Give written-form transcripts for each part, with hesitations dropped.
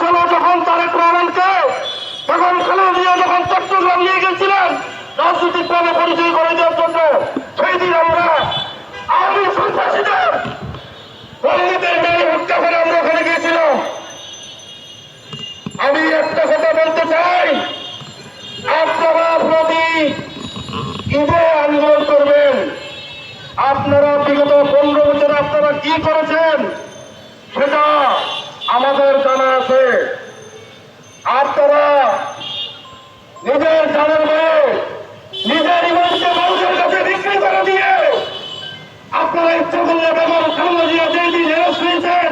সালে যখন তারেক রহমানকে তখন খালেদা জিয়া যখন চট্টগ্রাম নিয়ে গেছিলেন রাজনৈতিকভাবে পরিচয় করে দেওয়ার জন্য, সেই দিন আমরা আওয়ামী সন্ত্রাসীদের বন্দীদের মেয়ে হত্যা করে আমরা ওখানে গিয়েছিলাম। আমি একটা কথা বলতে চাই, আপনারা প্রতি ঈদে আন্দোলন করবেন। আপনারা বিগত 15 বছর আপনারা কি করেছেন সেটা আমাদের জানা আছে। আপনারা নিজের জানের মেয়ে নিজের ইমানকে মানুষের কাছে বিক্রি করে দিয়ে আপনারা ইচ্ছা করলে বেগম খালেদা জিয়া যেই দিন হেরস হয়েছেন,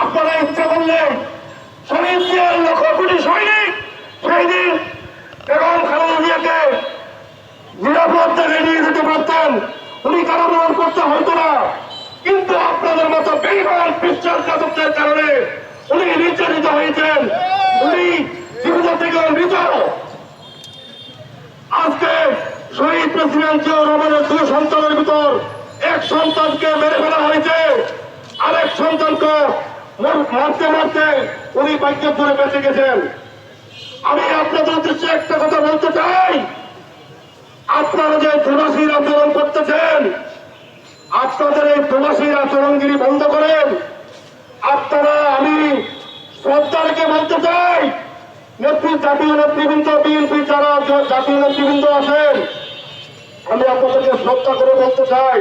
আপনারা ইচ্ছা করলে শহীদ জিয়ার লক্ষ কোটি সৈনিক সেই দিন বেগম খালেদা জিয়াকে নিরাপদ জায়গায় নিয়ে যেতে পারতেন, উনি কারাবরণ করতে হতো না। কিন্তু আপনাদের মতো বেইমান বিশ্বাসঘাতকদের কারণে উনি নির্যাতিত হয়েছেন, উনি জীবিত থেকে মৃত। আজকে শহীদ প্রেসিডেন্ট জিয়াউর রহমানের 2 সন্তানের ভিতর এক সন্তানকে মেরে ফেলা হয়েছে, আরেক সন্তানকে মারতে মারতে উনি বাইকের ধরে বেঁচে গেছেন। আমি আপনাদের উদ্দেশ্যে একটা কথা বলতে চাই, আপনারা যে প্রবাসীর আচরণ করতেছেন, আপনাদের এই প্রবাসীর আচরণগিরি বন্ধ করেন। আপনারা, আমি সরকারকে বলতে চাই, জাতীয় নেতৃবৃন্দ, বিএনপি যারা জাতীয় নেতৃবৃন্দ আছেন, আমি আপনাদেরকে শ্রদ্ধা করে বলতে চাই,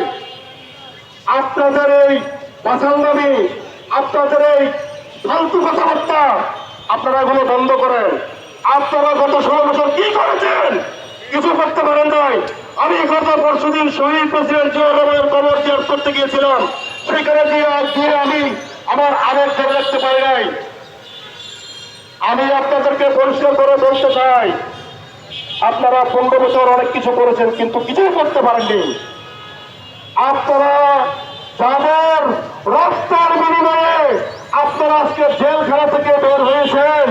আপনাদের এই বাসান্দামি, আপনাদের এই ফালতু কথাবার্তা আপনারা এগুলো বন্ধ করেন। আপনারা গত 16 বছর কি করেছেন? কিছু করতে পারেন নাই। আমি গত পরশুদিন শহীদ প্রেসিডেন্ট জিয়াউর রহমানের কবর জিয়ারত করতে গিয়েছিলাম, সেখানে গিয়ে আমি আমার আবেগ ধরে রাখতে পারি নাই। আমি আপনাদেরকে পরিষ্কার করে বলতে চাই, আপনারা 15 বছর অনেক কিছু করেছেন কিন্তু কিছুই করতে পারেননি। আপনারা যাদের রক্তের বিনিময়ে আপনারা আজকে জেলখানা থেকে বের হয়েছেন,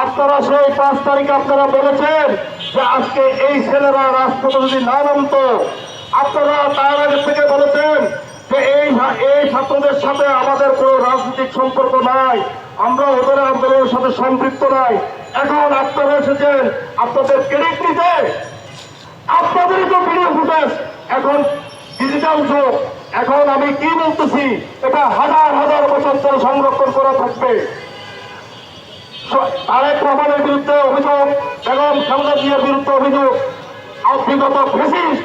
আপনারা সেই 5 তারিখে আপনারা বলেছেন যে আজকে এই ছেলেরা রাজপথে যদি না নামতো, আপনারা তার আগে থেকে বলেছেন যে এই ছাত্রদের সাথে আমাদের কোনো রাজনৈতিক সম্পর্ক নাই, আমরা ওদের আন্দোলনের সাথে সম্পৃক্ত নাই। এখন আপনারা এসেছেন আপনাদের ক্রেডিট নিতে, আপনাদেরই তো ভিডিও ফুটেজ এখন ডিজিটাল যুগ। এখন আমি কি বলতেছি, এটা হাজার হাজার বছর ধরে সংরক্ষণ করা থাকবে। তারেক রহমানের বিরুদ্ধে অভিযোগ, বেগম খালেদা জিয়ার বিরুদ্ধে অভিযোগ, বিগত ফ্যাসিস্ট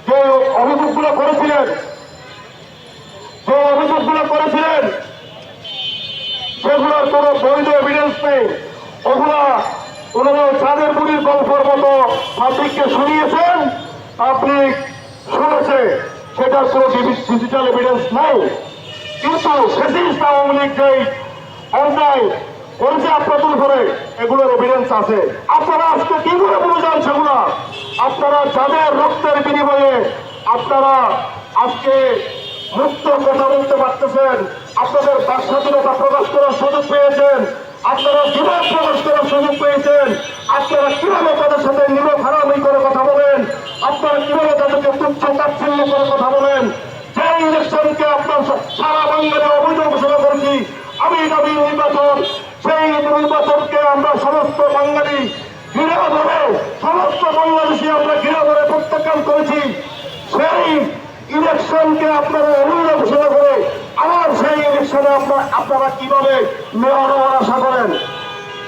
যে অভিযোগগুলো করেছিলেন সেগুলোর কোনো বৈধ এভিডেন্স নেই। ওগুলা ওনারা চাঁদের বুড়ির গল্পের মতো পাবলিককে শুনিয়েছেন, পাবলিক শুনেছে, সেটার কোনো ডিজিটাল এভিডেন্স নাই। কিন্তু ফ্যাসিস্ট আওয়ামী লীগ যেই অন্যায় করেছে আপনাদের উপরে, এগুলোর এভিডেন্স আছে। আপনারা আজকে কি করে বলে যান সেগুলা? আপনারা যাদের রক্তের বিনিময়ে আপনারা আজকে মুক্ত কথা বলতে পারতেছেন, আপনাদের বাক স্বাধীনতা প্রকাশ করার সুযোগ পেয়েছেন, আপনারা জীবন প্রকাশ করার সুযোগ পেয়েছেন, আপনারা কিভাবে তাদের সাথে নীরব হারামি করে কথা বলেন, আপনারা কিভাবে তাদেরকে তুচ্ছ তাচ্ছিল্য করে কথা বলেন। যে ইলেকশনকে আপনার সারা বাংলায় অবৈধ ঘোষণা করেছি, আমি দাবি নির্বাচন, সেই নির্বাচনকে আমরা সমস্ত বাঙালি ঘিরে ধরে, সমস্ত বাংলাদেশি আমরা ঘিরে ধরে প্রত্যাখ্যান করেছি। সেই ইলেকশনকে আপনারা অবৈধ ঘোষণা করে আবার সেই ইলেকশনে আপনারা কিভাবে মেয়র হওয়ার আশা করেন?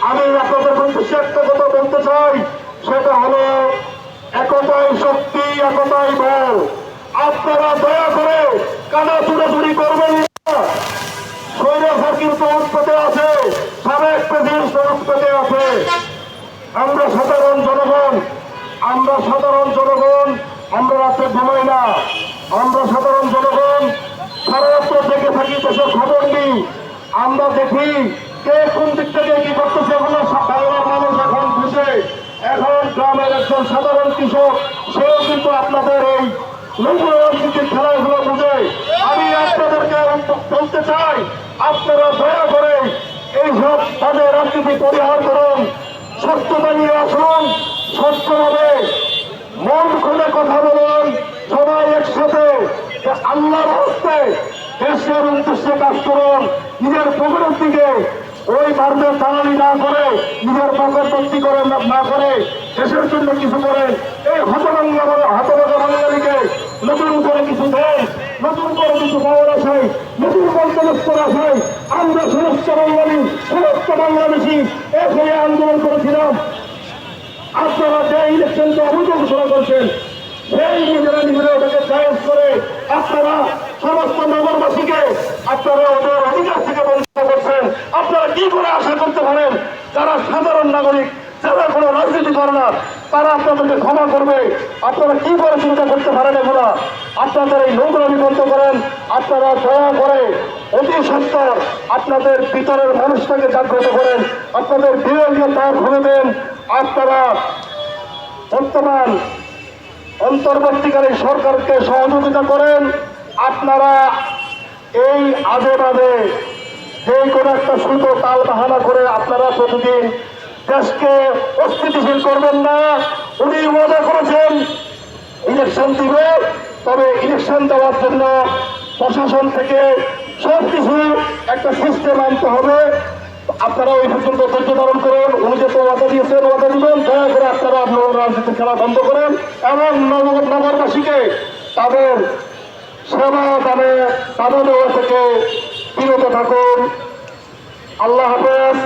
আমি আপনাদের উদ্দেশ্যে একটা কথা বলতে চাই, সেটা হলো একতাই শক্তি, একতাই বল। আপনারা দয়া করে কানা চুরি করবেন না। স্বৈরাচার কিন্তু উৎপত্তি আছে, সাবেক প্রেসিডেন্ট উৎপত্তি আছে। আমরা সাধারণ জনগণ আমরা রাত্রে ঘুমাই না। আমরা সাধারণ জনগণ সারা রাত্র দেখে থাকি, দেশের খবর নেই। আমরা দেখি কে কোন দিক থেকে কি করতেছে। বাংলার মানুষ এখন বুঝে, এখন গ্রামের একজন সাধারণ কৃষক সেও কিন্তু আপনাদের এই নতুন রাজনীতির খেলাগুলো বুঝে। আমি আপনাদেরকে বলতে চাই, আপনারা দয়া করে এইসব তাদের রাজনীতি পরিহার করুন, সত্যতা নিয়ে আসুন, সত্যভাবে মন খুলে কথা বলুন, সবাই একসাথে আল্লাহর হস্তে দেশের উদ্দেশ্যে কাজ করুন, নিজের পকেটের দিকে ওই ভারতের দালালি না করে, নিজের পকেট ভর্তি করে না করে দেশের জন্য কিছু করেন। এই হতভঙ্গ বাঙালিকে নতুন করে কিছু দেন, নতুন করে কিছু পাওয়ার আশায়, নতুন বন্দোবস্তের আশায় আমরা সমস্ত বাঙালি, সমস্ত বাংলাদেশি এক হয়ে আন্দোলন করেছিলাম। আপনারা যে ইলেকশনকে অবৈধ ঘোষণা করছেন, সেই নিজেরা ওটাকে জায়েজ করে আপনারা সমস্ত নগরবাসীকে আপনারা ওদের অধিকার থেকে বঞ্চিত করছেন। আপনারা কি করে আশা করতে পারেন যারা সাধারণ নাগরিক, যারা কোনো রাজনীতি করে না, তারা আপনাদেরকে ক্ষমা করবে? আপনারা কি করে চিন্তা করতে পারেন এগুলা? আপনাদের এই নোংরামি বন্ধ করেন। আপনারা দয়া করে অতি সত্তর আপনাদের ভিতরের মানুষটাকে জাগ্রত করেন, আপনাদের বিরোধীকে তার ভেঙে দেন। আপনারা বর্তমান অন্তর্বর্তীকালীন সরকারকে সহযোগিতা করেন। আপনারা এই আজে বাজে যে কোনো একটা সুতো তাল বাহানা করে আপনারা প্রতিদিন দেশকে অস্থিতিশীল করবেন না। উনি ওয়াদা করেছেন ইলেকশন দিবে, তবে ইলেকশন দেওয়ার জন্য প্রশাসন থেকে সবকিছু একটা সিস্টেম আনতে হবে। আপনারা ওই পর্যন্ত ধৈর্য ধারণ করুন। উনি যে ওয়াদা দিয়েছেন, ওয়াদা দিবেন। দয়া করে আপনারা আপনার রাজনীতি খেলা বন্ধ করেন এবং নগরবাসীকে তাদের সেবা দানে দাবা দেওয়া থেকে বিরত থাকুন। আল্লাহ হাফেজ।